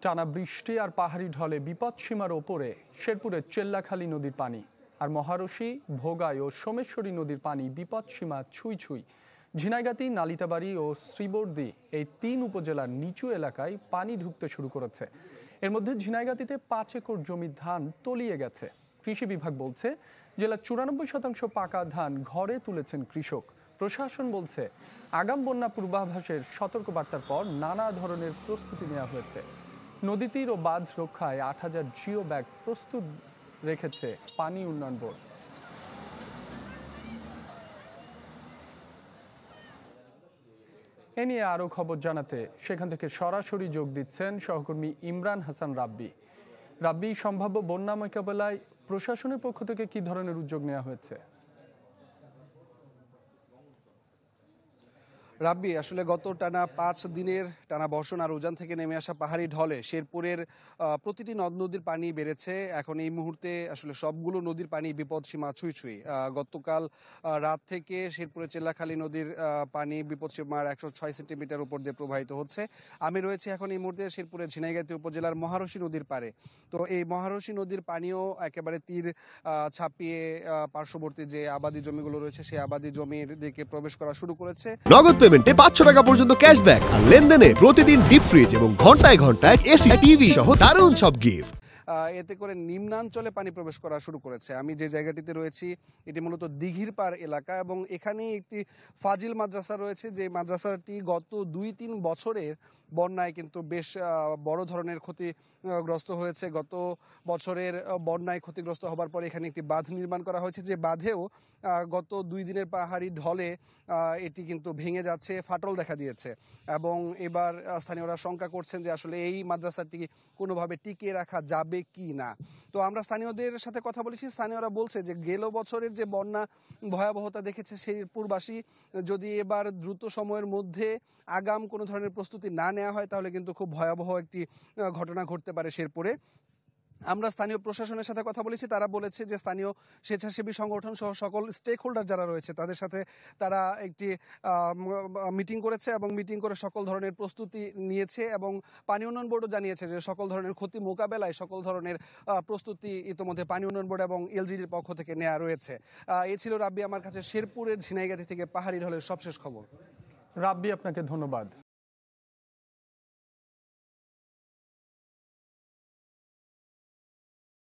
টানা বৃষ্টি আর পাহাড়ি ঢলে বিপদসীমার ওপরে শেরপুরের চেল্লাখালী নদীর পানি আর মহারশী, ভোগাই ও সোমেশ্বরী নদীর পানি বিপদসীমা ছুঁই ছুঁই। ঝিনাইগাতি, নালিতাবাড়ি ও শ্রীবর্দী এই ৩ উপজেলার নিচু এলাকায় পানি ঢুকতে শুরু করেছে। এর মধ্যে ঝিনাইগাতিতে ৫ একর জমির ধান তলিয়ে গেছে। কৃষি বিভাগ বলছে জেলার ৯৪% পাকা ধান ঘরে তুলেছেন কৃষক। প্রশাসন বলছে আগাম বন্যা পূর্বাভাসের সতর্কবার্তার পর নানা ধরনের প্রস্তুতি নেওয়া হয়েছে। নদী তীর ও বাঁধ রক্ষায় ৮,০০০ জিও ব্যাগ প্রস্তুত রেখেছে পানি উন্নয়ন বোর্ড। এ নিয়ে আরো খবর জানাতে সেখান থেকে সরাসরি যোগ দিচ্ছেন সহকর্মী ইমরান হাসান রাব্বি। রাব্বি, সম্ভাব্য বন্যা মোকাবেলায় প্রশাসনের পক্ষ থেকে কি ধরনের উদ্যোগ নেওয়া হয়েছে? রাব্বি, আসলে গত টানা ৫ দিনের টানা বর্ষণ আর উজান থেকে নেমে আসা পাহাড়ি ঢলে শেরপুরের প্রতিটি নদ নদীর পানি বেড়েছে। এখন এই মুহূর্তে আসলে সবগুলো নদীর পানি বিপদসীমা ছুঁই ছুঁই। গতকাল রাত থেকে শেরপুরের চেল্লাখালী নদীর পানি বিপদসীমার ১০৬ সেন্টিমিটার উপর দিয়ে প্রবাহিত হচ্ছে। আমি রয়েছে এখন এই মুহূর্তে শেরপুরের ঝিনাইগাতি উপজেলার মহারশী নদীর পারে। তো এই মহারশী নদীর পানিও একেবারে তীর ছাপিয়ে পার্শ্ববর্তী যে আবাদি জমিগুলো রয়েছে সেই আবাদি জমির দিকে প্রবেশ করা শুরু করেছে। নগদ পেমেন্টে ৫০০ টাকা পর্যন্ত ক্যাশব্যাক আর লেনদেনে প্রতিদিন ডিপ ফ্রিজ এবং ঘন্টায় ঘন্টায় এসি, টিভি সহ দারুণ সব গিফট। এতে করে নিম্নাঞ্চলে পানি প্রবেশ করা শুরু করেছে। আমি যে জায়গাটিতে রয়েছি এটি মূলত দিঘির পাড় এলাকা এবং এখানে একটি ফাজিল মাদ্রাসা রয়েছে, যে মাদ্রাসাটি গত ২-৩ বছরের বন্যায় কিন্তু বেশ বড় ধরনের ক্ষতিগ্রস্ত হয়েছে। গত বছরের বন্যায় ক্ষতিগ্রস্ত হবার পরে এখানে একটি বাঁধ নির্মাণ করা হয়েছে, যে বাঁধেও গত ২ দিনের পাহাড়ি ঢলে এটি কিন্তু ভেঙে যাচ্ছে, ফাটল দেখা দিয়েছে। এবং এবার স্থানীয়রা শঙ্কা করছেন যে আসলে এই মাদ্রাসাটি কোনোভাবে টিকিয়ে রাখা যাবে কি না। তো আমরা স্থানীয়দের সাথে কথা বলেছি, স্থানীয়রা বলছে যে গেল বছরের যে বন্যা ভয়াবহতা দেখেছে শেরপুরবাসী, যদি এবার দ্রুত সময়ের মধ্যে আগাম কোনো ধরনের প্রস্তুতি না নেওয়া হয় তাহলে কিন্তু খুব ভয়াবহ একটি ঘটনা ঘটতে পারে শেরপুরে। আমরা স্থানীয় প্রশাসনের সাথে কথা বলেছি, তারা বলেছে যে স্থানীয় স্বেচ্ছাসেবী সংগঠন সহ সকল স্টেক হোল্ডার যারা রয়েছে তাদের সাথে তারা একটি মিটিং করেছে এবং মিটিং করে সকল ধরনের প্রস্তুতি নিয়েছে এবং পানি উন্নয়ন বোর্ডও জানিয়েছে যে সকল ধরনের ক্ষতি মোকাবেলায় সকল ধরনের প্রস্তুতি ইতোমধ্যে পানি উন্নয়ন বোর্ড এবং এলজিডির পক্ষ থেকে নেওয়া রয়েছে। এ ছিল রাব্বি আমার কাছে শেরপুরের ঝিনাইগাতি থেকে পাহাড়ি ঢলের সবশেষ খবর। রাব্বি, আপনাকে ধন্যবাদ।